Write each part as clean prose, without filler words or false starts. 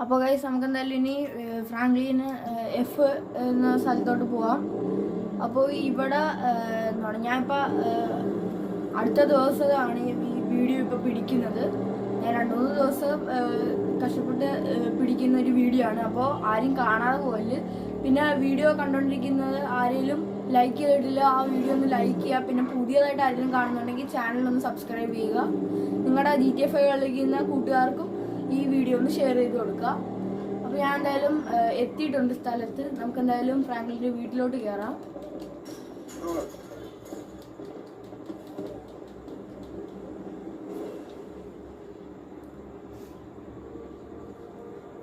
അപ്പോൾ ഗൈസ് നമുക്ക് എന്തായാലും ഇനി ഫ്രാങ്ക്ലിന് എഫ് എന്ന സ്ഥലത്തോട്ട് പോവാം. അപ്പോൾ ഇവിടെ എന്താണ് ഞാനിപ്പോൾ അടുത്ത ദിവസമാണ് ഈ വീഡിയോ ഇപ്പോൾ പിടിക്കുന്നത്. ഞാൻ 2-3 ദിവസം കഷ്ടപ്പെട്ട് പിടിക്കുന്ന ഒരു വീഡിയോ ആണ്. അപ്പോൾ ആരും കാണാതെ പോകല്. പിന്നെ വീഡിയോ കണ്ടുകൊണ്ടിരിക്കുന്നത് ആരെങ്കിലും ലൈക്ക് ചെയ്തിട്ടില്ല, ആ വീഡിയോ ഒന്ന് ലൈക്ക് ചെയ്യുക. പിന്നെ പുതിയതായിട്ട് ആരെങ്കിലും കാണുന്നുണ്ടെങ്കിൽ ചാനലൊന്ന് സബ്സ്ക്രൈബ് ചെയ്യുക. നിങ്ങളുടെ GTA 5 കളിക്കുന്ന കൂട്ടുകാർക്കും ഈ വീഡിയോ ഒന്ന് ഷെയർ ചെയ്ത് കൊടുക്കുക. അപ്പോൾ ഞാൻ എന്തായാലും എത്തിയിട്ടുണ്ട് സ്ഥലത്ത്. നമുക്ക് എന്തായാലും ഫ്രാങ്ക്ലിൻ്റെ വീട്ടിലോട്ട് കയറാം.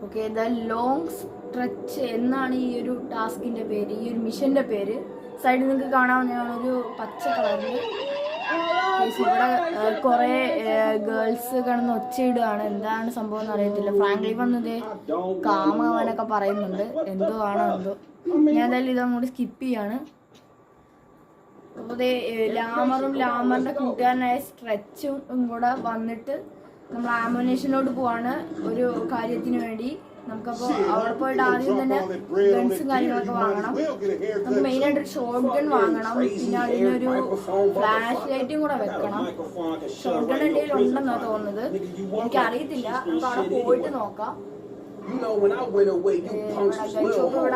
ഓക്കെ, ദ ലോങ് സ്ട്രെച്ച് എന്നാണ് ഈ ഒരു ടാസ്കിൻ്റെ പേര്, ഈ ഒരു മിഷൻ്റെ പേര്. സൈഡിൽ നിങ്ങൾക്ക് കാണാവുന്നതാണ് ഒരു പച്ച കളറിൽ. ഇവിടെ കുറേ ഗേൾസ് കിടന്ന് ഒച്ചയിടുകയാണ്. എന്താണ് സംഭവം എന്ന് അറിയത്തില്ല. ഫ്രാങ്ക്ലി വന്നത് കാമാവാനൊക്കെ പറയുന്നുണ്ട്. എന്തോ ആണോ എന്തോ. ഞാൻ എന്തായാലും ഇതങ്ങോട്ട് സ്കിപ്പ് ചെയ്യാണ്. അപ്പോൾ ലാമറിൻ്റെ കൂട്ടുകാരനായ സ്ട്രെച്ചും കൂടെ വന്നിട്ട് നമ്മൾ ആംബുലേഷനിലോട്ട് പോവാണ് ഒരു കാര്യത്തിന് വേണ്ടി. നമുക്കപ്പോൾ അവിടെ പോയിട്ട് ആദ്യം തന്നെ ഗൺസും കാര്യങ്ങളൊക്കെ വാങ്ങണം. നമുക്ക് മെയിനായിട്ടൊരു ഷോട്ട് ഗൺ വാങ്ങണം. പിന്നെ അതിനൊരു ഫ്ലാഷ് ലൈറ്റും കൂടെ വെക്കണം. ഷോട്ട് ഗൺ എൻ്റെ കയ്യിൽ ഉണ്ടെന്നാണ് തോന്നുന്നത്, എനിക്കറിയത്തില്ല. നമുക്ക് അവിടെ പോയിട്ട് നോക്കാം. ഇവിടെ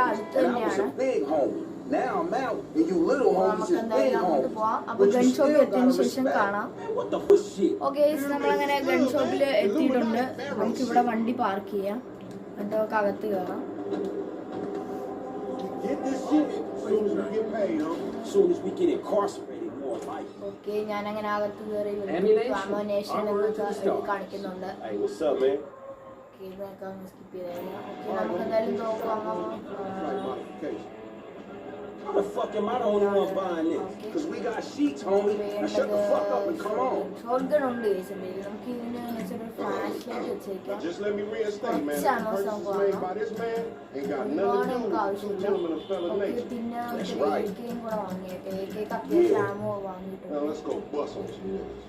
അടുത്ത് തന്നെയാണ്. നമുക്ക് എന്തായാലും അങ്ങോട്ട് പോവാം. അപ്പൊ ഗൺ ഷോപ്പിൽ എത്തിയതിനു ശേഷം കാണാം. ഓക്കെ, നമ്മളങ്ങനെ ഗൺ ഷോപ്പിൽ എത്തിയിട്ടുണ്ട്. നമുക്കിവിടെ വണ്ടി പാർക്ക് ചെയ്യാം. എന്നിട്ട് നമുക്ക് അകത്ത് കയറാം. ഓക്കെ, ഞാനങ്ങനെ അകത്ത് കയറി ആമോനേഷൻ എന്നൊക്കെ കാണിക്കുന്നുണ്ട്. സ്കിപ്പ് ചെയ്തേക്കാം. ഓക്കെ, നമുക്ക് എന്തായാലും നോക്കാം. How the fuck am I the only one buying this? Because we got sheets, homie. Now shut the fuck up and come on. Shotgun ഉണ്ട് കേസിൽ. നമുക്ക് ഇതിന് ഒരു ഫ്ലാഷ് ലൈറ്റ് വെച്ചേക്കാം. Just let me reinstate, man. The purchase made by this man ain't got nothing to do with two gentlemen of fellow nature. പിന്നെ That's right. AKയും കൂടെ വാങ്ങിയേക്കാം. AKക്ക് അത്യാവശ്യം ആമോ വാങ്ങിയിട്ടുണ്ട്. Now let's go bust on some niggas.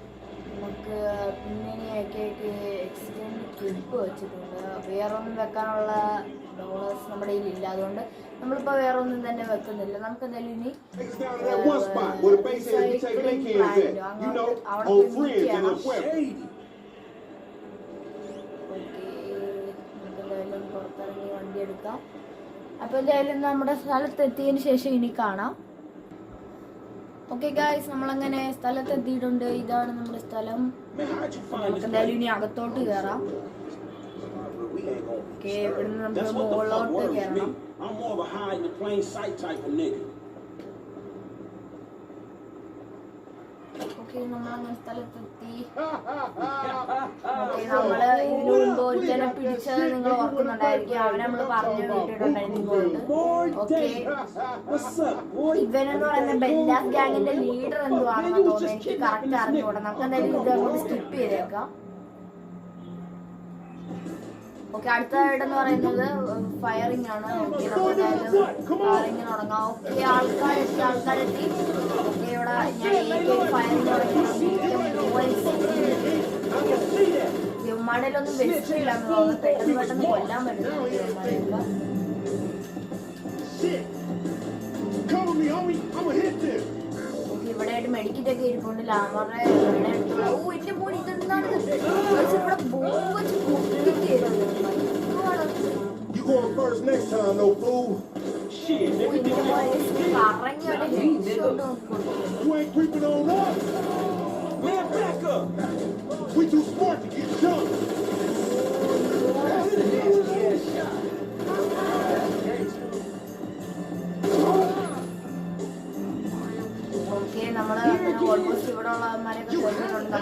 നമുക്ക് പിന്നെ AKക്ക് accident clip വെച്ചിട്ടുണ്ട്. വേറെ ഒന്നും വെക്കാനുള്ള ഡോളേഴ്സ് നമ്മുടെ കയ്യിലില്ല. അതുകൊണ്ട് നമ്മളിപ്പോൾ വേറെ ഒന്നും തന്നെ വെക്കുന്നില്ല. നമുക്ക് എന്തായാലും ഇനി എന്തായാലും പുറത്തിറങ്ങി വണ്ടി എടുക്കാം. അപ്പോൾ എന്തായാലും നമ്മുടെ സ്ഥലത്തെത്തിയതിന് ശേഷം ഇനി കാണാം. ഓക്കെ ഗായ്സ്, നമ്മളങ്ങനെ സ്ഥലത്തെത്തിയിട്ടുണ്ട്. ഇതാണ് നമ്മുടെ സ്ഥലം. നമുക്ക് എന്തായാലും ഇനി അകത്തോട്ട് കയറാം. ഓക്കെ, ഇവിടുന്ന് നമുക്ക് മുകളിലോട്ട് കയറണം. I'm more of a hide in the plain sight type of nigga. Okay, നമ്മളങ്ങനെ സ്ഥലത്തെത്തി. നമ്മള് ഇതിനു മുമ്പ് ഒരുത്തനെ പിടിച്ചത് നിങ്ങൾ ഓർക്കുന്നുണ്ടായിരിക്കും. അവനെ നമ്മള് പറഞ്ഞു വിട്ടിട്ടുണ്ടായിരുന്നു. ഓക്കെ, ഇവനെന്ന് പറയുന്ന ബെല്ലാസ് ഗാങ്ങിന്റെ ലീഡർ എന്തുവാണെന്ന് തോന്നുന്നു. എനിക്ക് കറക്റ്റ് അറിഞ്ഞുകൂടാ. നമുക്ക് എന്തായാലും ഇത് അങ്ങോട്ട് സ്കിപ്പ് ചെയ്തേക്കാം. ഓക്കെ, അടുത്തതായിട്ടെന്ന് പറയുന്നത് ഫയറിംഗ് ആണ്. ഓക്കെ, നമുക്ക് എന്തായാലും ഫയറിംഗ് തുടങ്ങാം. ഓക്കെ, ആൾക്കാരെത്തി. ഓക്കെ, ഇവിടെ ഞാൻ ഫയറിംഗ് തുടങ്ങി. യുമ്മാടയിലൊന്നും വെച്ചിട്ടില്ല എന്ന് തോന്നുന്നു. പെട്ടെന്ന് കൊല്ലാൻ പറ്റുന്നു യുമ്മാടയൊക്കെ. ഇവിടെ ആയിട്ട് മെഡിക്കറ്റ് ഒക്കെ ഇരിപ്പുണ്ട്. ലാമറുടെ എന്റെ പോയി ഇതെന്താണ് ഇവിടെ ബോംബ് വെച്ച് പൊട്ടിക്കുന്നു. ഓക്കെ, നമ്മള് ഓൾമോസ്റ്റ് ഇവിടെ ഉള്ളവന്മാരെയൊക്കെ കൊണ്ടിട്ടുണ്ട്.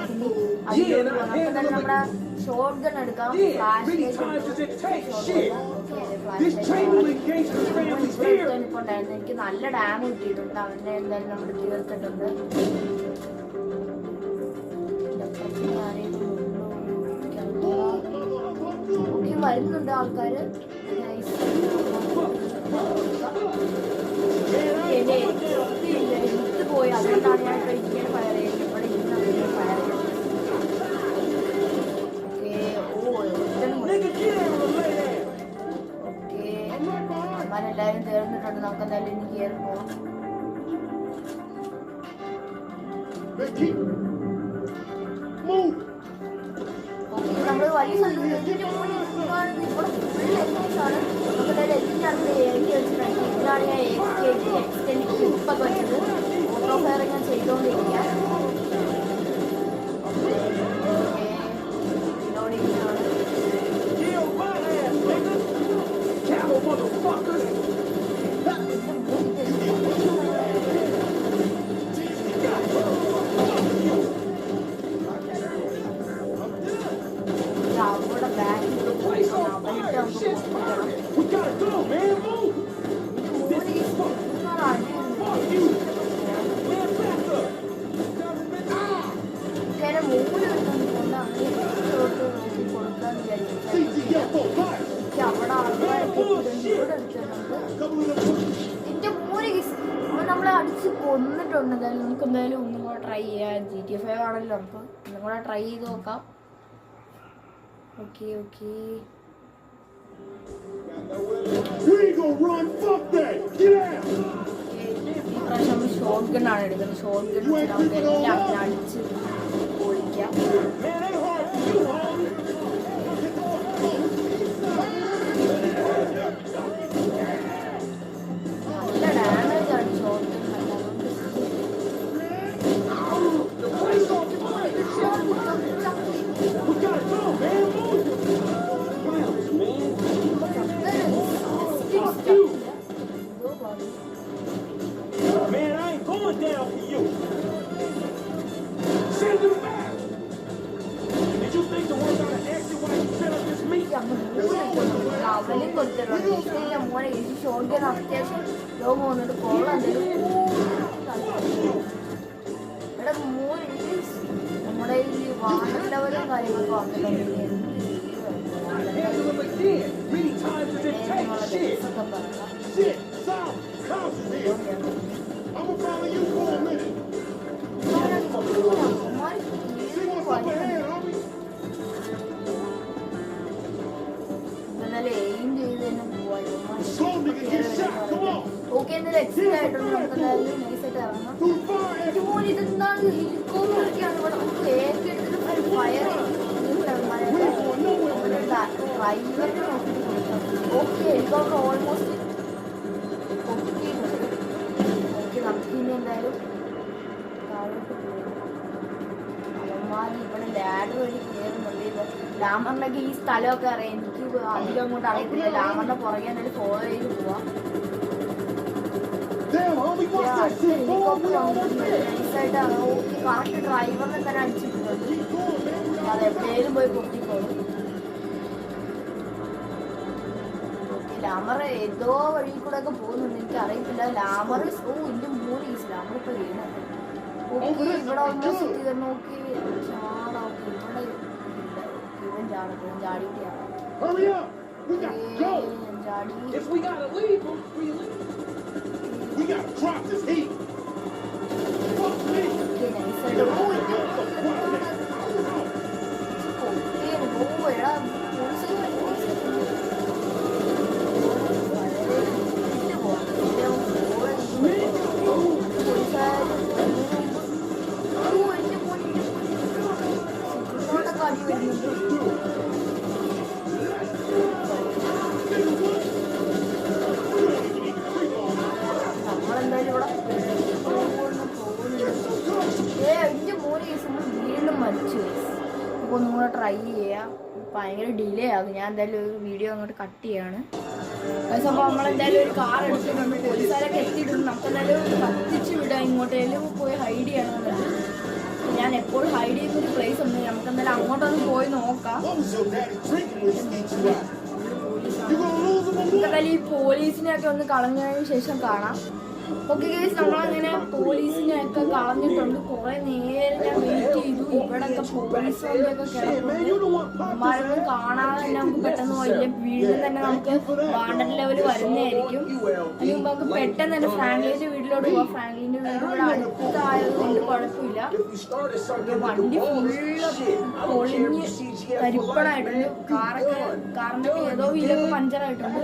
നമുക്ക് തന്നെ നമ്മുടെ ഷോട്ട് ഗൺ എടുക്കാം. ഫ്ലാഷ് ലൈറ്റ് എനിക്ക് നല്ല ഡാമ് കിട്ടിയിട്ടുണ്ട്. അവനെ എന്തായാലും നമ്മൾ തീർത്തിട്ടുണ്ട്. ഓക്കെ, വരുന്നുണ്ട് ആൾക്കാര്. പോയി അതുകൊണ്ടാണ് ഞാൻ ഇങ്ങനെ ഫയർ ചെയ്യുന്നത്. ഇവിടെ ഇരുന്ന് ഫയർ ചെയ്യുന്നത്. ഓക്കെ, അവന്മാരെല്ലാവരും തീർന്നിട്ടുണ്ട്. നമുക്ക് എന്തായാലും ഇനി കയറി പോവാം. നമ്മള് വലിയ സ്ഥലത്ത് ഇവിടെ ഫുൾ എക്സൈസാണ്. നമുക്ക് എന്തായാലും എല്ലാത്തിനും ഇറക്കി വെച്ചിട്ടുണ്ട്. ഇതിലാണ് ഞാൻ എക്സ്റ്റെൻഡ് ക്ലിപ്പൊക്കെ വെച്ചത്. ഓട്ടോ ഫയർ ഞാൻ ചെയ്തുകൊണ്ടിരിക്കുക. നമ്മളെ അടിച്ച് കൊന്നിട്ടുണ്ട്. എന്തായാലും നമുക്ക് എന്തായാലും ഒന്നും കൂടെ ട്രൈ ചെയ്യാം. GTA 5 ആണല്ലോ, നമുക്ക് ഒന്നും കൂടെ ട്രൈ ചെയ്ത് നോക്കാം. ഓക്കെ ഓക്കെ ഇപ്രാവശ്യം നമ്മൾ ഷോട്ട് ഗണ്ണാണ് എടുക്കുന്നത്. ഷോട്ട് ഗൺ നമുക്ക് എല്ലാം അടിച്ച് പൊളിക്കാം. നല്ല ഡാമേജ് ആണ് shot gun. Man, I ain't going down for you. Send him back. Did you think to work out an exit while you set up this meet? അവലും കൊടുത്തിട്ടുണ്ട്. മോനെ ഈ ഷോട്ട് ഗൺ അത്യാവശ്യം ലോകം വന്നിട്ട് കൊള്ളാം. ഇവിടെ നമ്മുടെ ഈ വാട്ടർ ലെവലും കാര്യങ്ങളൊക്കെ വന്നിട്ടുണ്ട്. എന്നാലും എയിം ചെയ്ത് തന്നെ പോവാം. ഓക്കെ എന്തായാലും എക്സിറ്റ് ആയിട്ടുണ്ട്. നമുക്ക് എന്തായാലും നൈസായിട്ട് ഇറങ്ങാം. ഇതുപോലെ ഇതെന്താണ് ഹെലികോപ്റ്ററൊക്കെയാണ് ഇവിടെ. നമുക്ക് ഏറ്റെടുത്തിട്ട് ഫയർ ഡ്രൈവറിനെ നോക്കിയിട്ട് കൊടുക്കാം. ഓക്കെ ഹെലികോപ്റ്റർ ഓൾമോസ്റ്റ് ഓക്കെ നമുക്ക് ഇനി എന്തായാലും താഴോട്ട് പോകും. അവന്മാർ ഇവിടെ ലാഡർ വഴി കയറുന്നുണ്ട്. ഇപ്പം ലാമറിനൊക്കെ ഈ സ്ഥലമൊക്കെ അറിയാം. എനിക്ക് അധികം അങ്ങോട്ട് അറിയത്തില്ല. ലാമറിന്റെ പുറകെ എന്തായാലും ഫോളോ ചെയ്ത് പോവാം. ഹെലികോപ്റ്റർ നൈസായിട്ടാണ്. ഓക്കെ കറക്റ്റ് ഡ്രൈവറിനെ തന്നെ അടിച്ചിട്ടുണ്ട്. അത് എവിടെയും പോയി പൊട്ടിക്കോളും. ലാമർ ഏതോ വഴി കൂടെ ഒക്കെ പോകുന്നുണ്ട്. എനിക്ക് അറിയത്തില്ല. ലാമർ എന്റെ മൂലീസ് ലാമർ ഇപ്പൊ വീണത്. ഓക്കെ ഇവിടെ ഓൾമോസ്റ്റ് ഇത് നോക്കി ചാടാ. ഇവിടെ ഇവൻ ചാടും ചാടിയിട്ടാണ് ചാടി. നമ്മളെന്തായാലും ഇവിടെ എന്റെ മോനെ വീണ്ടും മരിച്ചു. അപ്പോൾ ഒന്നും കൂടെ ട്രൈ ചെയ്യാം. ഭയങ്കര ഡിലേ ആകും. ഞാൻ എന്തായാലും ഒരു വീഡിയോ അങ്ങോട്ട് കട്ട് ചെയ്യാണ്. അപ്പോൾ നമ്മളെന്തായാലും ഒരു കാർ എടുത്തിട്ടുണ്ട്. പോലീസുകാരൊക്കെ എത്തിയിട്ടുണ്ട്. നമുക്കെന്തായാലും കത്തിച്ച് വിടാം. ഇങ്ങോട്ടേലും പോയി ഹൈഡ് ചെയ്യണം എന്നുള്ളത്. ഞാൻ എപ്പോഴും ഹൈഡ് ചെയ്യുന്നൊരു പ്ലേസ് ഉണ്ട്. നമുക്കെന്തായാലും അങ്ങോട്ടൊന്ന് പോയി നോക്കാം. നമുക്കെന്തായാലും ഈ പോലീസിനെയൊക്കെ ഒന്ന് കളഞ്ഞതിന് ശേഷം കാണാം. ഓക്കെ ഗൈസ്, നമ്മളങ്ങനെ പോലീസിനെയൊക്കെ കളഞ്ഞിട്ടുണ്ട്. കുറെ നേരം ഞാൻ വെയിറ്റ് ചെയ്തു. ഇവിടെയൊക്കെ പോലീസ് വണ്ടിയൊക്കെ കിടക്കുന്നുണ്ട്. അമ്മമാരൊന്നും കാണാതെ തന്നെ നമുക്ക് പെട്ടെന്ന് പോയില്ല. വീണ്ടും തന്നെ നമുക്ക് വാണ്ടർ ലെവൽ വരുന്നതായിരിക്കും. അതിന് മുമ്പ് നമുക്ക് പെട്ടെന്ന് തന്നെ ഫ്രാങ്ക്ലിന്റെ വീട്ടിലോട്ട് പോവാം. ഫ്രാങ്ക്ലിന്റെ വീട് ഇവിടെ അടുത്തായത് കൊണ്ട് കുഴപ്പമില്ല. വണ്ടി ഫുള്ള് പൊളിഞ്ഞ് തരിപ്പണായിട്ടുണ്ട്. കാറിന്റെ ഏതോ വീലൊക്കെ പഞ്ചറായിട്ടുണ്ട്.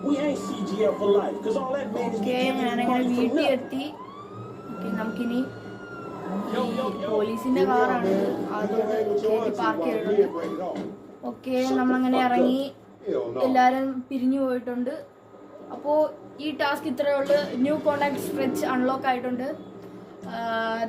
We ain't CGF for life, because all that man is okay getting ഞാനങ്ങനെ money from വീട്ടിൽ nothing. എത്തി. ഓക്കെ നമുക്കിനി പോലീസിന്റെ കാറാണ് അതോട് കയറ്റി പാർക്ക് ചെയ്തിട്ടുണ്ട്. ഓക്കെ നമ്മളങ്ങനെ ഇറങ്ങി എല്ലാവരും പിരിഞ്ഞു പോയിട്ടുണ്ട്. അപ്പോൾ ഈ ടാസ്ക് ഇത്രയേ ഉള്ളൂ. ന്യൂ കോണ്ടാക്ട് സ്ട്രെച്ച് അൺലോക്ക് ആയിട്ടുണ്ട്.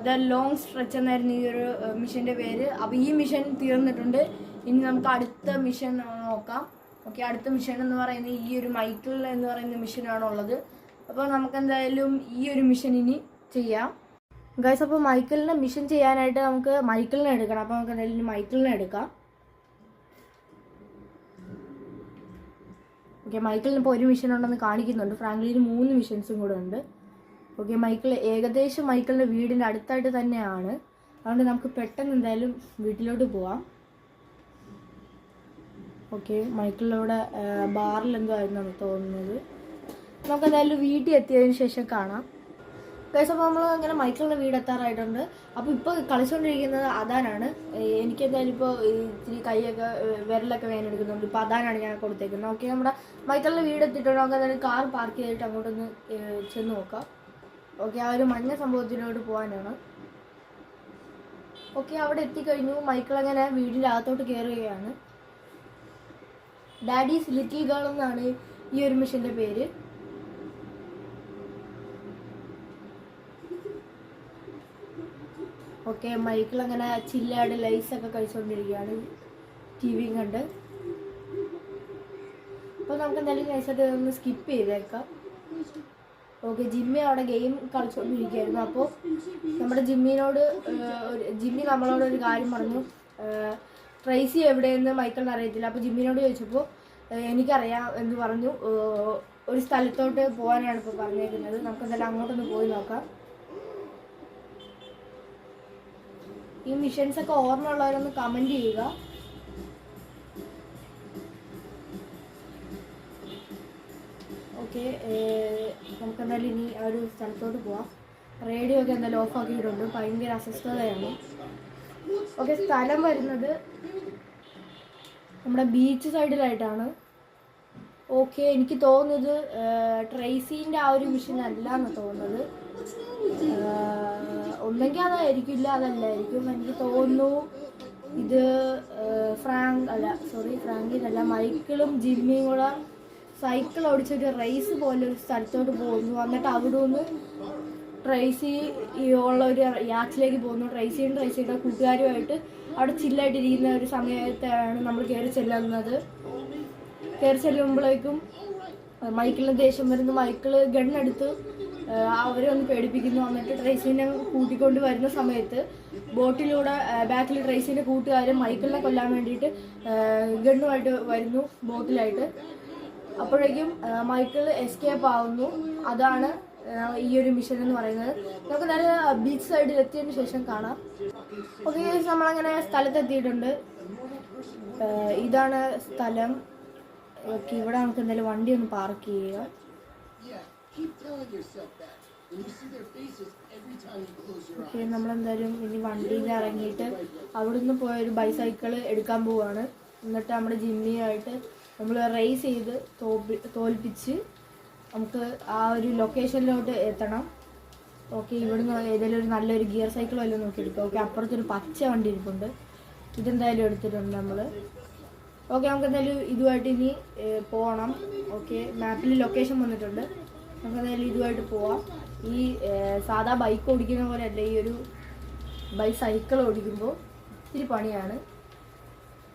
ദ ലോങ് സ്ട്രെച്ച് എന്നായിരുന്നു ഈ ഒരു മിഷൻ്റെ പേര്. അപ്പോൾ ഈ മിഷൻ തീർന്നിട്ടുണ്ട്. ഇനി നമുക്ക് അടുത്ത മിഷൻ നോക്കാം. ഓക്കെ, അടുത്ത മിഷൻ എന്ന് പറയുന്നത് ഈ ഒരു മൈക്കിൾ എന്ന് പറയുന്ന മിഷനാണുള്ളത്. അപ്പോൾ നമുക്ക് എന്തായാലും ഈ ഒരു മിഷൻ ഇനി ചെയ്യാം ഗൈസ്. അപ്പോൾ മൈക്കിളിനെ മിഷൻ ചെയ്യാനായിട്ട് നമുക്ക് മൈക്കിളിനെ എടുക്കണം. അപ്പോൾ നമുക്ക് എന്തായാലും ഇനി മൈക്കിളിനെ എടുക്കാം. ഓക്കെ, മൈക്കിളിന് ഇപ്പോൾ ഒരു മിഷൻ ഉണ്ടെന്ന് കാണിക്കുന്നുണ്ട്. ഫ്രാങ്ക്ലിന് 3 മിഷൻസും കൂടെ ഉണ്ട്. ഓക്കെ, ഏകദേശം മൈക്കിളിൻ്റെ വീടിൻ്റെ അടുത്തായിട്ട് തന്നെയാണ്. അതുകൊണ്ട് നമുക്ക് പെട്ടെന്ന് എന്തായാലും വീട്ടിലോട്ട് പോവാം. ഓക്കെ, മൈക്കിളിലൂടെ ബാറിൽ എന്തോ ആയിരുന്നാണ് തോന്നുന്നത്. നമുക്ക് എന്തായാലും വീട്ടിൽ എത്തിയതിന് ശേഷം കാണാം ഗൈസ്. അപ്പോൾ നമ്മൾ അങ്ങനെ മൈക്കിളിൻ്റെ വീട് എത്താറായിട്ടുണ്ട്. അപ്പോൾ ഇപ്പോൾ കളിച്ചുകൊണ്ടിരിക്കുന്നത് അദാനാണ്. എനിക്ക് എന്തായാലും ഇപ്പോൾ ഇത്തിരി കൈയൊക്കെ വിരലൊക്കെ വേദനെടുക്കുന്നുണ്ട്. ഇപ്പോൾ അദാനാണ് ഞാൻ കൊടുത്തേക്കുന്നത്. ഓക്കെ, നമ്മുടെ മൈക്കിളിൻ്റെ വീട് എത്തിയിട്ടുണ്ട്. നമുക്ക് എന്തായാലും കാർ പാർക്ക് ചെയ്തിട്ട് അങ്ങോട്ടൊന്ന് ചെന്ന് നോക്കാം. ഓക്കെ, ആ ഒരു മഞ്ഞ സംഭവത്തിലോട്ട് പോകാനാണ്. ഓക്കെ, അവിടെ എത്തിക്കഴിഞ്ഞു. മൈക്കിൾ അങ്ങനെ വീടിൻ്റെ അകത്തോട്ട് കയറുകയാണ്. ഡാഡീസ് ലിറ്റിൽ ഗേൾ എന്നാണ് ഈ ഒരു മിഷൻ്റെ പേര്. ഓക്കെ, മൈക്കിൾ അങ്ങനെ ചില്ലാട് ലൈസൊക്കെ കഴിച്ചുകൊണ്ടിരിക്കുകയാണ്, ടി വിയും കണ്ട്. അപ്പോൾ നമുക്ക് എന്തായാലും നൈസായിട്ട് ഒന്ന് സ്കിപ്പ് ചെയ്തേക്കാം. ഓക്കെ, ജിമ്മി അവിടെ ഗെയിം കളിച്ചുകൊണ്ടിരിക്കുകയായിരുന്നു. അപ്പോൾ നമ്മുടെ ജിമ്മി നമ്മളോട് ഒരു കാര്യം പറഞ്ഞു. ട്രേസി എവിടെയെന്ന് മൈക്കിളിന് അറിയത്തില്ല. അപ്പോൾ ജിമ്മിനോട് ചോദിച്ചപ്പോൾ എനിക്കറിയാം എന്ന് പറഞ്ഞു. ഒരു സ്ഥലത്തോട്ട് പോകാനാണ് ഇപ്പോൾ പറഞ്ഞേക്കുന്നത്. നമുക്ക് എന്തായാലും അങ്ങോട്ടൊന്ന് പോയി നോക്കാം. ഈ മിഷൻസൊക്കെ ഓർമ്മയുള്ളവരൊന്ന് കമൻറ്റ് ചെയ്യുക. ഓക്കെ, നമുക്ക് എന്തായാലും ഇനി ആ ഒരു സ്ഥലത്തോട്ട് പോവാം. റേഡിയോ ഒക്കെ എന്തായാലും ഓഫാക്കിയിട്ടുണ്ട്. ഭയങ്കര അസ്വസ്ഥതയാണ്. ഓക്കെ, സ്ഥലം വരുന്നത് നമ്മുടെ ബീച്ച് സൈഡിലായിട്ടാണ്. ഓക്കെ, എനിക്ക് തോന്നുന്നത് ട്രേസീൻ്റെ ആ ഒരു മിഷൻ അല്ല എന്ന് തോന്നുന്നത്. ഒന്നെങ്കിൽ അതായിരിക്കില്ല, അതല്ലായിരിക്കും. എനിക്ക് തോന്നുന്നു ഇത് ഫ്രാങ്കിനല്ല, മൈക്കിളും ജിമ്മിയും കൂടെ സൈക്കിൾ ഓടിച്ചൊരു റേസ് പോലെ ഒരു സ്ഥലത്തോട്ട് പോകുന്നു. എന്നിട്ട് അവിടെ നിന്ന് ട്രേസി ഉള്ള ഒരു യാച്ചിലേക്ക് പോകുന്നു. ട്രേസിയുടെ കൂട്ടുകാരുമായിട്ട് അവിടെ ചില്ലായിട്ടിരിക്കുന്ന ഒരു സമയത്താണ് നമ്മൾ കയറി ചെല്ലുമ്പോഴേക്കും മൈക്കിളിന് ദേഷ്യം വരുന്നു. മൈക്കിള് ഗണ്ണെടുത്ത് അവരെ ഒന്ന് പേടിപ്പിക്കുന്നു. എന്നിട്ട് ട്രേസിനെ കൂട്ടിക്കൊണ്ട് വരുന്ന സമയത്ത് ബോട്ടിലൂടെ ബാക്കിൽ ട്രേസിൻ്റെ കൂട്ടുകാരൻ മൈക്കിളിനെ കൊല്ലാൻ വേണ്ടിയിട്ട് ഗണ്ണുമായിട്ട് വരുന്നു ബോട്ടിലായിട്ട്. അപ്പോഴേക്കും മൈക്കിൾ എസ്കേപ്പ് ആവുന്നു. അതാണ് ഈ ഒരു മിഷൻ എന്ന് പറയുന്നത്. നമുക്ക് നല്ല ബീച്ച് സൈഡിൽ എത്തിയതിന് ശേഷം കാണാം. ഓക്കെ, നമ്മളങ്ങനെ സ്ഥലത്തെത്തിയിട്ടുണ്ട്. ഇതാണ് സ്ഥലം. ഓക്കെ, ഇവിടെ നമുക്ക് എന്തായാലും വണ്ടി ഒന്ന് പാർക്ക് ചെയ്യുക. ഓക്കെ, നമ്മളെന്തായാലും ഇനി വണ്ടിയിൽ ഇറങ്ങിയിട്ട് അവിടുന്ന് പോയൊരു ബൈസൈക്കിള് എടുക്കാൻ പോവുകയാണ്. എന്നിട്ട് നമ്മുടെ ജിമ്മിയായിട്ട് നമ്മൾ റേസ് ചെയ്ത് തോൽപ്പിച്ച് നമുക്ക് ആ ഒരു ലൊക്കേഷനിലോട്ട് എത്തണം. ഓക്കെ, ഇവിടുന്ന് ഏതെങ്കിലും ഒരു നല്ലൊരു ഗിയർ സൈക്കിൾ വല്ലതും നോക്കി എടുക്കാം. ഓക്കെ, അപ്പുറത്തൊരു പച്ച വണ്ടി ഇരിപ്പുണ്ട്. ഇതെന്തായാലും എടുത്തിട്ടുണ്ട് നമ്മൾ. ഓക്കെ, നമുക്ക് എന്തായാലും ഇതുമായിട്ട് ഇനി പോകണം. ഓക്കെ, മാപ്പിൽ ലൊക്കേഷൻ വന്നിട്ടുണ്ട്. നമുക്ക് എന്തായാലും ഇതുമായിട്ട് പോവാം. ഈ സാധാ ബൈക്ക് ഓടിക്കുന്ന പോലെ അല്ല, ഈ ഒരു സൈക്കിൾ ഓടിക്കുമ്പോൾ ഇത്തിരി പണിയാണ്.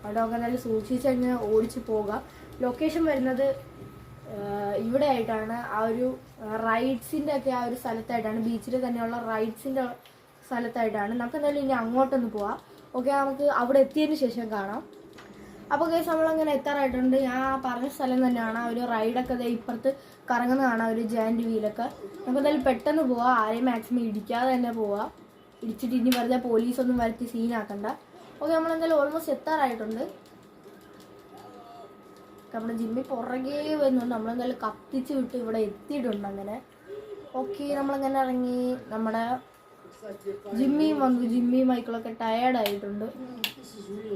അവിടെ നമുക്ക് എന്തായാലും സൂക്ഷിച്ച് അങ്ങനെ ഓടിച്ച് പോകാം. ലൊക്കേഷൻ വരുന്നത് ഇവിടെ ആയിട്ടാണ്. ആ ഒരു റൈഡ്സിൻ്റെ ഒക്കെ ആ ഒരു സ്ഥലത്തായിട്ടാണ്. ബീച്ചിൽ തന്നെയുള്ള റൈഡ്സിൻ്റെ സ്ഥലത്തായിട്ടാണ്. നമുക്ക് എന്തായാലും ഇനി അങ്ങോട്ടൊന്ന് പോവാം. ഓക്കെ, നമുക്ക് അവിടെ എത്തിയതിന് ശേഷം കാണാം. അപ്പോൾ കേസ് നമ്മളങ്ങനെ എത്താറായിട്ടുണ്ട്. ഞാൻ പറഞ്ഞ സ്ഥലം തന്നെയാണ്. ആ ഒരു റൈഡൊക്കെ ഇപ്പുറത്ത് കറങ്ങുന്നതാണ്, ഒരു ജയൻറ്റ് വീലൊക്കെ. നമുക്ക് എന്തായാലും പെട്ടെന്ന് പോവാം. ആരെയും മാക്സിമം ഇടിക്കാതെ തന്നെ പോവാം. ഇടിച്ചിട്ട് ഇനി വെറുതെ പോലീസൊന്നും വരുത്തി സീനാക്കണ്ട. ഓക്കെ, നമ്മളെന്തായാലും ഓൾമോസ്റ്റ് എത്താറായിട്ടുണ്ട്. നമ്മുടെ ജിമ്മി പുറകെ വരുന്നുണ്ട്. നമ്മളെന്തായാലും കത്തിച്ച് വിട്ട് ഇവിടെ എത്തിയിട്ടുണ്ട് അങ്ങനെ. ഓക്കെ, നമ്മളങ്ങനെ ഇറങ്ങി. നമ്മുടെ ജിമ്മിയും വന്നു. ജിമ്മിയും മൈക്കിളൊക്കെ ടയേർഡായിട്ടുണ്ട്.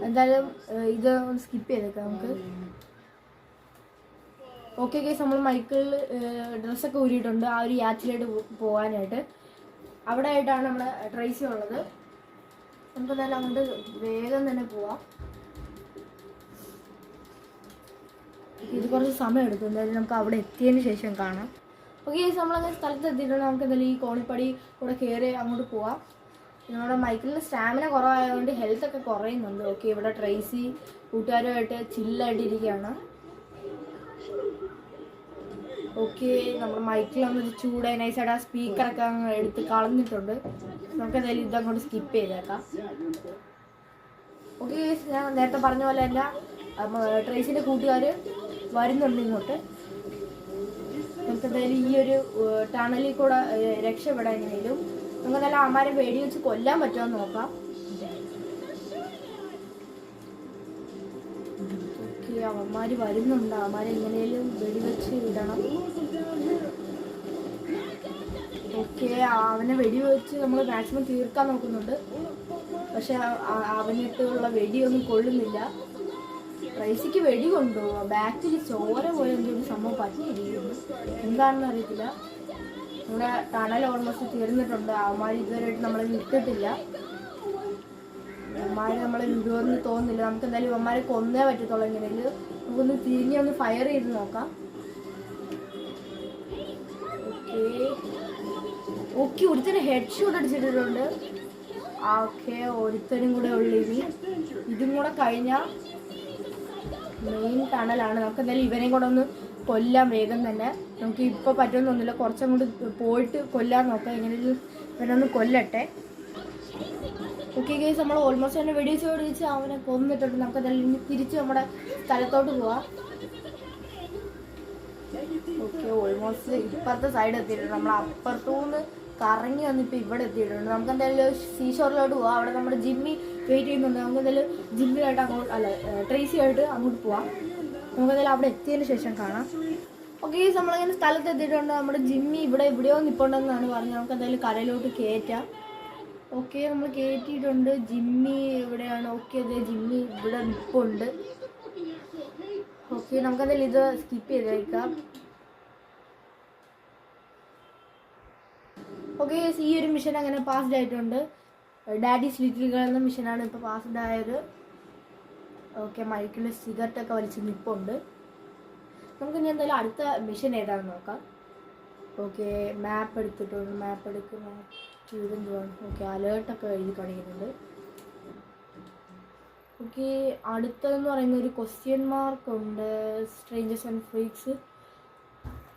എന്തായാലും ഇത് ഒന്ന് സ്കിപ്പ് ചെയ്തേക്കാം നമുക്ക്. ഓക്കെ ഗൈസ്, നമ്മൾ മൈക്കിളിൽ ഡ്രസ്സൊക്കെ ഊരിയിട്ടുണ്ട് ആ ഒരു യാച്ചിലായിട്ട് പോകാനായിട്ട്. അവിടെ ആയിട്ടാണ് നമ്മുടെ ട്രേസി ഉള്ളത്. നമുക്ക് എന്തായാലും അങ്ങോട്ട് വേഗം തന്നെ പോവാം. ഇത് കുറച്ച് സമയം എടുക്കും, എന്തായാലും നമുക്ക് അവിടെ എത്തിയതിന് ശേഷം കാണാം. ഓക്കെ ഗൈസ്, നമ്മളങ്ങനെ സ്ഥലത്ത് എത്തിയിട്ടുണ്ട്. നമുക്ക് എന്തായാലും ഈ കോണിപ്പടി കൂടെ കയറി അങ്ങോട്ട് പോവാം. നമ്മുടെ മൈക്കിളിന് സ്റ്റാമിന കുറവായതുകൊണ്ട് ഹെൽത്തൊക്കെ കുറയുന്നുണ്ട്. ഓക്കെ, ഇവിടെ ട്രേസി കൂട്ടുകാരുമായിട്ട് ചില്ലായിട്ടിരിക്കുകയാണ്. ഓക്കെ, നമ്മുടെ മൈക്കിൾ വന്നിട്ട് ചൂടായി നൈസായിട്ട് ആ സ്പീക്കറൊക്കെ അങ്ങ് എടുത്ത് കളഞ്ഞിട്ടുണ്ട്. നമുക്ക് എന്തായാലും ഇതങ്ങോട്ട് സ്കിപ്പ് ചെയ്തേക്കാം. ഓക്കെ, ഞാൻ നേരത്തെ പറഞ്ഞ പോലെ തന്നെ ട്രേസിൻ്റെ കൂട്ടുകാർ വരുന്നുണ്ട് ഇങ്ങോട്ട്. നമുക്ക് എന്തായാലും ഈ ഒരു ടണലിൽ കൂടെ രക്ഷപ്പെടാൻ എങ്ങനെയും നമുക്ക് എന്തായാലും അമ്മാരെ വെടി വെച്ച് കൊല്ലാൻ പറ്റുമോ നോക്കാം. അവന്മാര് വരുന്നുണ്ട്, അവന്മാരെ എങ്ങനെയും വെടിവെച്ച് ഇടണം. ഓക്കെ, അവനെ വെടിവെച്ച് നമ്മൾ മാക്സിമം തീർക്കാൻ നോക്കുന്നുണ്ട്. പക്ഷെ അവനിട്ടുള്ള വെടിയൊന്നും കൊള്ളുന്നില്ല. ട്രേസിക്ക് വെടി കൊണ്ടുപോവാ, ബാക്കിൽ ചോര പോലെ എന്തൊരു സംഭവം പറ്റിയിരിക്കുന്നു, എന്താണെന്ന് അറിയത്തില്ല. നമ്മുടെ ടണൽ ഓൾമോസ്റ്റ് തീർന്നിട്ടുണ്ട്. അവന്മാർ ഇതുവരെയായിട്ട് നമ്മളെ വിട്ടിട്ടില്ല. ഇവന്മാരെ നമ്മളെ വിടുമെന്ന് തോന്നുന്നില്ല. നമുക്ക് എന്തായാലും ഇവന്മാരെ കൊന്നേ പറ്റത്തുള്ളൂ. എങ്ങനെയും നമുക്കൊന്ന് തിരിഞ്ഞൊന്ന് ഫയർ ചെയ്ത് നോക്കാം. ഓക്കെ, ഒരുത്തരം ഹെഡ് ഷൂട്ട് അടിച്ചിട്ടുണ്ട്. ഓക്കെ, ഒരുത്തരും കൂടെ ഉള്ളു. ഇനി ഇതും കൂടെ കഴിഞ്ഞാൽ മെയിൻ ടണലാണ്. നമുക്ക് എന്തായാലും ഇവനെയും കൂടെ ഒന്ന് കൊല്ലാം വേഗം തന്നെ. നമുക്ക് ഇപ്പോൾ പറ്റുമെന്നൊന്നുമില്ല, കുറച്ചങ്ങോട്ട് പോയിട്ട് കൊല്ലാൻ നോക്കാം. എങ്ങനെയും ഇവനൊന്ന് കൊല്ലട്ടെ. ഓക്കെ ഗൈസ്, നമ്മൾ ഓൾമോസ്റ്റ് തന്നെ വെടിവെച്ച് അവനെ കൊന്നിട്ടുണ്ട്. നമുക്ക് എന്തായാലും തിരിച്ച് നമ്മുടെ സ്ഥലത്തോട്ട് പോവാം. ഓക്കെ, ഓൾമോസ്റ്റ് ഇപ്പുറത്തെ സൈഡ് എത്തിയിട്ടുണ്ട്. നമ്മൾ അപ്പുറത്തുനിന്ന് കറങ്ങി വന്നിപ്പോൾ ഇവിടെ എത്തിയിട്ടുണ്ട്. നമുക്ക് എന്തായാലും സീഷോറിലോട്ട് പോവാം. അവിടെ നമ്മുടെ ജിമ്മി വെയിറ്റ് ചെയ്യുന്നുണ്ട്. നമുക്ക് എന്തായാലും ജിമ്മിലായിട്ട് അങ്ങോട്ട് ട്രേസി ആയിട്ട് അങ്ങോട്ട് പോവാം. നമുക്ക് എന്തായാലും അവിടെ എത്തിയതിന് ശേഷം കാണാം. ഓക്കെ ഗൈസ്, നമ്മളിങ്ങനെ സ്ഥലത്ത് എത്തിയിട്ടുണ്ട്. നമ്മുടെ ജിമ്മി ഇവിടെ എവിടെയോ നിൽപ്പുണ്ടെന്നാണ് പറഞ്ഞത്. നമുക്ക് എന്തായാലും കരയിലോട്ട് കയറ്റാം. ഓക്കെ, നമ്മൾ കയറ്റിയിട്ടുണ്ട്. ജിമ്മി ഇവിടെയാണ്. ഓക്കെ, അതെ, ജിമ്മി ഇവിടെ നിൽപ്പുണ്ട്. ഓക്കെ, നമുക്കെന്തായാലും ഇത് സ്കിപ്പ് ചെയ്തേക്കാം. ഓക്കെ, ഈ ഒരു മിഷൻ അങ്ങനെ പാസ്ഡ് ആയിട്ടുണ്ട്. ഡാഡീസ് ലിറ്റിൽ ഗേൾ എന്ന മിഷനാണ് ഇപ്പോൾ പാസ്ഡ് ആയത്. ഓക്കെ, മൈക്കിൾ സിഗരറ്റൊക്കെ വലിച്ച് നിൽപ്പുണ്ട്. നമുക്ക് ഇനി എന്തായാലും അടുത്ത മിഷൻ ഏതാണെന്ന് നോക്കാം. ഓക്കെ, മാപ്പ് എടുത്തിട്ടുണ്ട്. മാപ്പ് എടുക്കുന്ന ചൂടെന്തുവാണ്. ഓക്കെ, അലേർട്ടൊക്കെ എഴുതി കാണിക്കുന്നുണ്ട്. ഓക്കെ, അടുത്തതെന്ന് പറയുന്ന ഒരു ക്വസ്റ്റ്യൻ മാർക്ക് ഉണ്ട്. സ്ട്രേഞ്ചേഴ്സ് ആൻഡ് ഫ്രീക്സ്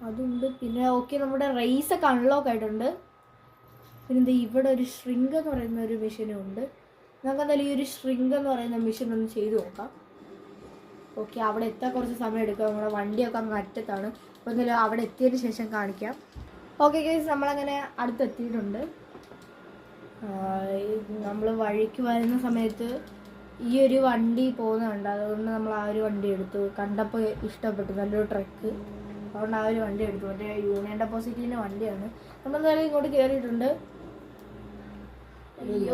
അതുണ്ട്. പിന്നെ ഓക്കെ, നമ്മുടെ റേസൊക്കെ അൺലോക്ക് ആയിട്ടുണ്ട്. പിന്നെ ഇവിടെ ഒരു ഷ്രിങ്ക് എന്ന് പറയുന്ന ഒരു മിഷനും ഉണ്ട്. നമുക്ക് എന്തായാലും ഈ ഒരു ഷ്രിങ്ക് എന്ന് പറയുന്ന മിഷൻ ഒന്ന് ചെയ്ത് നോക്കാം. ഓക്കെ, അവിടെ എത്താൻ കുറച്ച് സമയം എടുക്കും. നമ്മുടെ വണ്ടിയൊക്കെ അങ്ങ് അറ്റത്താണ്. അപ്പോൾ എന്തായാലും അവിടെ എത്തിയതിന് ശേഷം കാണിക്കാം. ഓക്കെ ഗൈസ്, നമ്മളങ്ങനെ അടുത്തെത്തിയിട്ടുണ്ട്. നമ്മൾ വഴിക്ക് വരുന്ന സമയത്ത് ഈ ഒരു വണ്ടി പോകുന്നുണ്ട്. അതുകൊണ്ട് നമ്മൾ ആ ഒരു വണ്ടി എടുത്തു. കണ്ടപ്പോൾ ഇഷ്ടപ്പെട്ടു, നല്ലൊരു ട്രക്ക്. അതുകൊണ്ട് ആ ഒരു വണ്ടി എടുത്തു. മറ്റേ യൂണിയൻ ഡെപ്പോസിറ്റിൻ്റെ വണ്ടിയാണ്. നമ്മൾ എന്തായാലും ഇങ്ങോട്ട് കയറിയിട്ടുണ്ട്.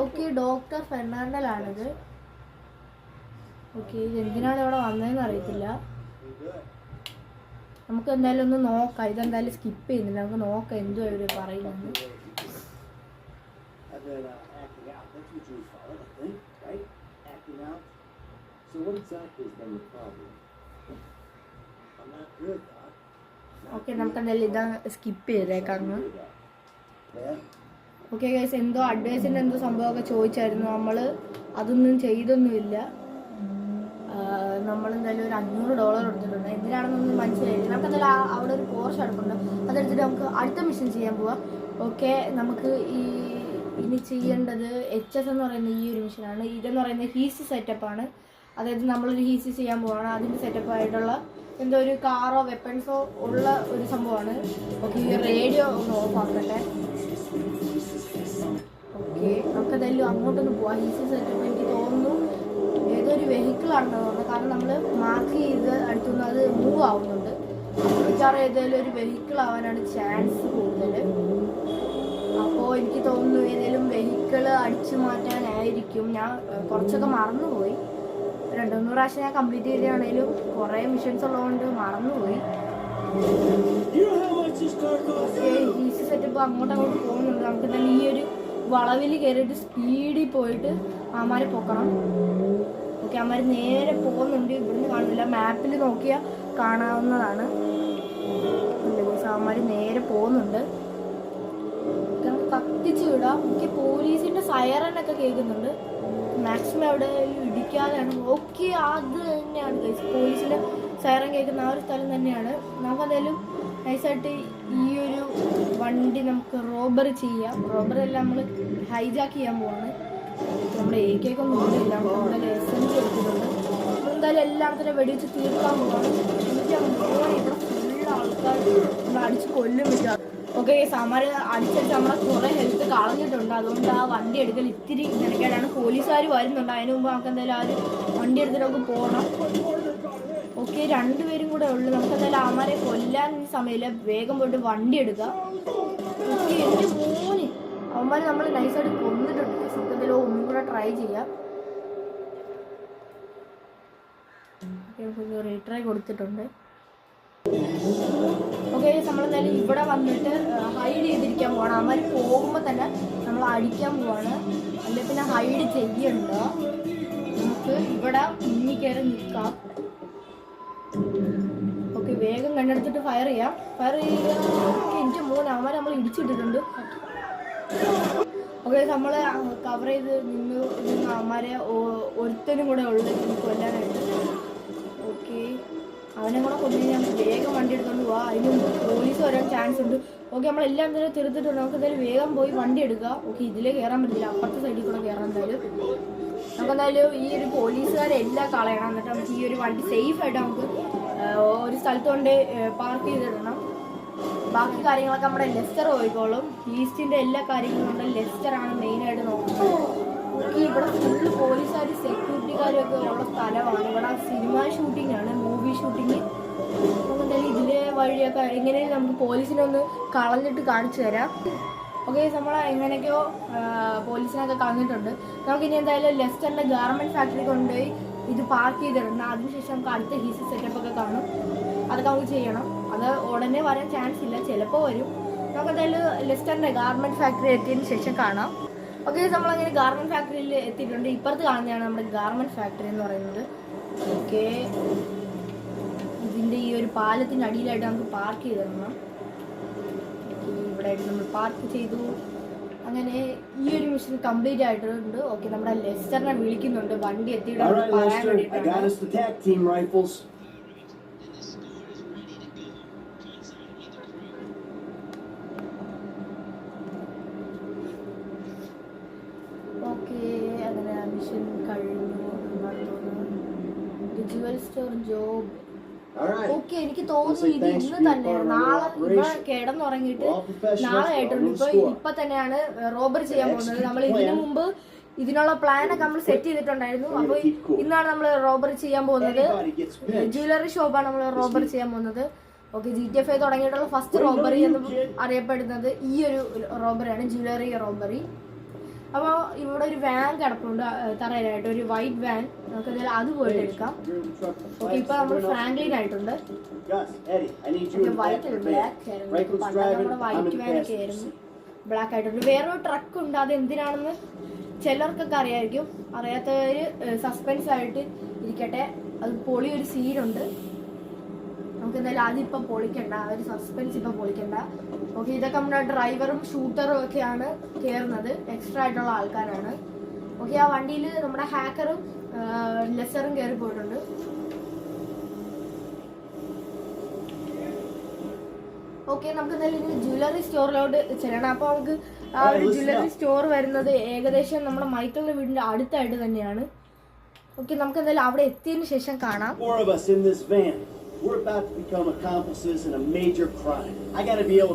Okay, doctor ഫെർണാണ്ടലാണിത്. ഓക്കെ, ഇത് എന്തിനാണ് ഇവിടെ വന്നതെന്ന് അറിയത്തില്ല. നമുക്ക് എന്തായാലും ഒന്ന് നോക്കാം. ഇതെന്തായാലും സ്കിപ്പ് ചെയ്യുന്നില്ല. നമുക്ക് നോക്കാം എന്തുവാ ഇവർ പറയുന്നത്. ഓക്കെ, നമുക്ക് എന്തായാലും ഇതാ സ്കിപ്പ് ചെയ്തേക്കാം. ഓക്കെ ഗൈസ്, എന്തോ അഡ്വൈസിൻ്റെ എന്തോ സംഭവമൊക്കെ ചോദിച്ചായിരുന്നു. നമ്മൾ അതൊന്നും ചെയ്തൊന്നുമില്ല. നമ്മളെന്തായാലും ഒരു $500 കൊടുത്തിട്ടുണ്ട്. എന്തിനാണെന്നൊന്നും മനസ്സിലായില്ല. നമുക്ക് എന്തായാലും അവിടെ ഒരു പോർഷ് എടുക്കുന്നുണ്ട്. അതെടുത്തിട്ട് നമുക്ക് അടുത്ത മിഷൻ ചെയ്യാൻ പോവാം. ഓക്കെ, നമുക്ക് ഇനി ചെയ്യേണ്ടത് HS എന്ന് പറയുന്ന ഈ ഒരു മിഷനാണ്. ഇതെന്ന് പറയുന്നത് ഹീസി സെറ്റപ്പാണ്. അതായത് നമ്മളൊരു ഹീസി ചെയ്യാൻ പോവാണ്. അതിൻ്റെ സെറ്റപ്പായിട്ടുള്ള എന്തോ ഒരു കാറോ വെപ്പൺസോ ഉള്ള ഒരു സംഭവമാണ്. ഓക്കെ, ഈ റേഡിയോ ഒന്ന് ഓഫ് ആക്കട്ടെ. ഓക്കെ, നമുക്ക് എന്തായാലും അങ്ങോട്ടൊന്ന് പോവാം. ഹീസി സെറ്റപ്പ് എനിക്ക് തോന്നുന്നു ഏതൊരു വെഹിക്കിളാണെന്ന് തോന്നുന്നത്. കാരണം നമ്മൾ മാർക്ക് ചെയ്ത് അടുത്തുനിന്ന് അത് മൂവ് ആവുന്നുണ്ട്. മിക്കവാറും ഏതെങ്കിലും ഒരു വെഹിക്കിൾ ആവാനാണ് ചാൻസ് കൂടുതൽ. അപ്പോൾ എനിക്ക് തോന്നുന്നു ഏതെങ്കിലും വെഹിക്കിൾ അടിച്ചു മാറ്റാനായിരിക്കും. ഞാൻ കുറച്ചൊക്കെ മറന്നുപോയി. 2-3 പ്രാവശ്യം ഞാൻ കംപ്ലീറ്റ് ചെയ്തതാണേലും കുറേ മിഷൻസ് ഉള്ളതുകൊണ്ട് മറന്നുപോയി. You know how much this car costs? Easy setup അങ്ങോട്ട് പോകുന്നുണ്ട്. നമുക്ക് തന്നെ ഈ ഒരു വളവിൽ കയറിയിട്ട് സ്പീഡിൽ പോയിട്ട് അമാരെ പൊക്കണം. ഓക്കെ, അമാര് നേരെ പോകുന്നുണ്ട്. ഇവിടുന്ന് കാണുന്നില്ല, മാപ്പിൽ നോക്കിയാൽ കാണാവുന്നതാണ്. അമാര് നേരെ പോകുന്നുണ്ട്. നമുക്ക് കത്തിച്ച് വിടാം. എനിക്ക് പോലീസിന്റെ സൈറനൊക്കെ കേൾക്കുന്നുണ്ട്. മാക്സിമം അവിടെ ഇടിക്കാതെയാണ്. ഓക്കെ, അത് തന്നെയാണ് പോലീസിന്റെ സൈറൻ കേൾക്കുന്ന ആ ഒരു സ്ഥലം തന്നെയാണ്. നമുക്ക് എന്തായാലും നൈസായിട്ട് ഈ ഒരു വണ്ടി നമുക്ക് റോബറി ചെയ്യാം. റോബറി എല്ലാം നമ്മൾ ഹൈജാക്ക് ചെയ്യാൻ പോവാണ്. നമ്മുടെ ഏക്കൊന്നും ഒന്നുമില്ല, നമ്മുടെ എസൻസ് എടുത്തിട്ടുണ്ട്. എന്തായാലും എല്ലാത്തിനും വെടിവെച്ച് തീർക്കാൻ പോവാണ്. എനിക്ക് ഇവിടെ ഫുൾ ആൾക്കാർ നമ്മൾ അടിച്ച് കൊല്ലും പറ്റുക. ഓക്കെ, സാമാര് അടിച്ചടിച്ച് നമ്മളെ കുറേ ഹെൽത്ത് കളഞ്ഞിട്ടുണ്ട്. അതുകൊണ്ട് ആ വണ്ടി എടുക്കൽ ഇത്തിരി മെനക്കേടാണ്. പോലീസുകാർ വരുന്നുണ്ട്. അതിന് മുമ്പ് നമുക്ക് എന്തായാലും ആ ഒരു വണ്ടി എടുത്തിട്ട് നമുക്ക് പോകണം. ഓക്കെ, രണ്ടുപേരും കൂടെ ഉള്ളു. നമുക്ക് എന്തായാലും അമാരെ കൊല്ലാൻ സമയമില്ല. വേഗം പോയിട്ട് വണ്ടി എടുക്കുക. ഓക്കെ, എൻ്റെ മോന് അവന്മാർ നമ്മൾ നൈസായിട്ട് കൊന്നിട്ടുണ്ട്. നമുക്ക് എന്തായാലും ഒന്നും കൂടെ ട്രൈ ചെയ്യാം. റീട്രൈ കൊടുത്തിട്ടുണ്ട്. ഓക്കെ, നമ്മളെന്തായാലും ഇവിടെ വന്നിട്ട് ഹൈഡ് ചെയ്തിരിക്കാൻ പോവാണ്. അവന്മാർ പോകുമ്പോൾ തന്നെ നമ്മൾ അടിക്കാൻ പോവാണ്. അല്ലെങ്കിൽ പിന്നെ ഹൈഡ് ചെയ്യണ്ട. നമുക്ക് ഇവിടെ മുന്നിൽ കയറി നിൽക്കാം. ഓക്കെ, വേഗം കണ്ടെടുത്തിട്ട് ഫയർ ചെയ്യാം. ഫയർ ചെയ്യുക. എൻ്റെ മോൻ അവന്മാർ നമ്മൾ ഇടിച്ചിട്ടിട്ടുണ്ട്. ഓക്കെ, നമ്മൾ കവർ ചെയ്ത് നിന്ന് അവന്മാരെ ഒരുത്തനും കൂടെ ഉള്ളു കൊല്ലാനായിട്ട്. ഓക്കെ, അവനെ കൂടെ കൊണ്ടു കഴിഞ്ഞാൽ വേഗം വണ്ടി എടുത്തുകൊണ്ട് പോവാം. അതിന് മുമ്പ് പോലീസ് വരാൻ ചാൻസ് ഉണ്ട്. ഓക്കെ, നമ്മളെല്ലാം എന്തായാലും തീർത്തിട്ടുണ്ട്. നമുക്ക് എന്തായാലും വേഗം പോയി വണ്ടി എടുക്കുക. ഓക്കെ, ഇതിലേ കയറാൻ പറ്റില്ല, അപ്പുറത്തെ സൈഡിൽ കൂടെ കയറാൻ. എന്തായാലും നമുക്ക് എന്തായാലും ഈ ഒരു പോലീസുകാരെല്ലാം കളയണം. എന്നിട്ട് നമുക്ക് ഈ ഒരു വണ്ടി സേഫായിട്ട് നമുക്ക് ഒരു സ്ഥലത്ത് കൊണ്ട് പാർക്ക് ചെയ്തിടണം. ബാക്കി കാര്യങ്ങളൊക്കെ നമ്മുടെ ലെസ്റ്റർ പോയിക്കോളും. ഈസ്റ്റിൻ്റെ എല്ലാ കാര്യങ്ങളും കൊണ്ട് ലെസ്റ്ററാണ് മെയിനായിട്ട് നോക്കുന്നത്. ഓക്കെ, ഇവിടെ ഫുള്ള് പോലീസുകാർ സെക്യൂരിറ്റിക്കാരും ഒക്കെ ഉള്ള സ്ഥലമാണ്. ഇവിടെ സിനിമ ഷൂട്ടിംഗ് ആണ്, മൂവി ഷൂട്ടിങ്. നമുക്ക് എന്തായാലും ഇതിലെ വഴിയൊക്കെ എങ്ങനെയും നമുക്ക് പോലീസിനെ ഒന്ന് കളഞ്ഞിട്ട് കാണിച്ചു തരാം. ഓക്കെ, നമ്മൾ എങ്ങനെയൊക്കെയോ പോലീസിനൊക്കെ കളഞ്ഞിട്ടുണ്ട്. നമുക്കിനി എന്തായാലും ലെസ്റ്ററിൻ്റെ ഗാർമെൻറ്റ് ഫാക്ടറി കൊണ്ടുപോയി ഇത് പാർക്ക് ചെയ്തിടണം. അതിനുശേഷം നമുക്ക് അടുത്ത ഹീസി സെറ്റപ്പൊക്കെ കാണും. അതൊക്കെ നമുക്ക് ചെയ്യണം. അത് ഉടനെ വരാൻ ചാൻസ് ഇല്ല, ചിലപ്പോൾ വരും. നമുക്ക് എന്തായാലും ലെസ്റ്ററിൻ്റെ ഗാർമെൻറ്റ് ഫാക്ടറി എത്തിയതിന് ശേഷം കാണാം. ഓക്കെ, നമ്മളങ്ങനെ ഗാർമെൻറ്റ് ഫാക്ടറിയിൽ എത്തിയിട്ടുണ്ട്. ഇപ്പുറത്ത് കാണുന്നതാണ് നമ്മുടെ ഗാർമെൻറ്റ് ഫാക്ടറി എന്ന് പറയുന്നത്. ഓക്കെ, ഇതിൻ്റെ ഈ ഒരു പാലത്തിൻ്റെ അടിയിലായിട്ട് നമുക്ക് പാർക്ക് ചെയ്തിടണം. ഇവിടെ ആയിട്ട് നമ്മൾ പാർക്ക് ചെയ്തു. അങ്ങനെ ഈ ഒരു മിഷൻ കംപ്ലീറ്റ് ആയിട്ടുണ്ട്. ഓക്കെ, നമ്മുടെ ലെസ്റ്ററിനെ വിളിക്കുന്നുണ്ട്. വണ്ടി എത്തിയിട്ട് പറയാൻ വേണ്ടിയിട്ടാണ്. ഓക്കെ, അങ്ങനെ മിഷൻ കഴിഞ്ഞു. Jual store job. ഓക്കെ, എനിക്ക് തോന്നുന്നു ഇത് ഇന്ന് തന്നെയാണ്. നാളെ ഇവിടെ കിടന്നുറങ്ങിയിട്ട് നാളെ ആയിട്ടുണ്ട്. ഇപ്പൊ തന്നെയാണ് റോബറി ചെയ്യാൻ പോകുന്നത്. നമ്മൾ ഇതിനു മുമ്പ് ഇതിനുള്ള പ്ലാനൊക്കെ നമ്മൾ സെറ്റ് ചെയ്തിട്ടുണ്ടായിരുന്നു. അപ്പൊ ഇന്നാണ് നമ്മൾ റോബറി ചെയ്യാൻ പോകുന്നത്. ജ്വല്ലറി ഷോപ്പാണ് നമ്മൾ റോബറി ചെയ്യാൻ പോകുന്നത്. ഓക്കെ, GTA 5 തുടങ്ങിയിട്ടുള്ള ഫസ്റ്റ് റോബറി എന്ന് അറിയപ്പെടുന്നത് ഈ ഒരു റോബറിയാണ്, ജ്വല്ലറി റോബറി. അപ്പോൾ ഇവിടെ ഒരു വാൻ കിടപ്പുണ്ട് തറയിലായിട്ട്, ഒരു വൈറ്റ് വാൻ. നമുക്ക് എന്തായാലും അത് പോയിട്ട് എടുക്കാം. ഓക്കെ, ഇപ്പൊ നമ്മൾ ഫ്രാങ്ക്ലിൻ ആയിട്ടുണ്ട്. വൈറ്റ് അല്ല, ബ്ലാക്ക് ആയിരുന്നു. പണ്ട് നമ്മുടെ വൈറ്റ് വാൻ ഒക്കെ ആയിരുന്നു, ബ്ലാക്ക് ആയിട്ടുണ്ട്. വേറൊരു ട്രക്ക് ഉണ്ട്. അത് എന്തിനാണെന്ന് ചിലർക്കൊക്കെ അറിയായിരിക്കും. അറിയാത്തവര് സസ്പെൻസ് ആയിട്ട് ഇരിക്കട്ടെ. അത് പൊളി ഒരു സീനുണ്ട്. നമുക്ക് എന്തായാലും അതിപ്പോൾ പൊളിക്കണ്ട, ആ ഒരു സസ്പെൻസ് ഇപ്പം പൊളിക്കണ്ട. ഓക്കെ, ഇതൊക്കെ നമ്മുടെ ഡ്രൈവറും ഷൂട്ടറും ഒക്കെയാണ് കയറുന്നത്. എക്സ്ട്രാ ആയിട്ടുള്ള ആൾക്കാരാണ്. ഓക്കെ, ആ വണ്ടിയിൽ നമ്മുടെ ഹാക്കറും ലെസറും കയറി പോയിട്ടുണ്ട്. ഓക്കെ, നമുക്ക് എന്തായാലും ഇനി ജ്വല്ലറി സ്റ്റോറിലോട്ട് ചെല്ലണം. അപ്പോൾ നമുക്ക് ആ ഒരു ജ്വല്ലറി സ്റ്റോർ വരുന്നത് ഏകദേശം നമ്മുടെ മൈക്കിളിന്റെ വീടിന്റെ അടുത്തായിട്ട് തന്നെയാണ്. ഓക്കെ, നമുക്ക് എന്തായാലും അവിടെ എത്തിയതിനു ശേഷം കാണാം. We're about to become accomplices in a major crime. I gotta be able to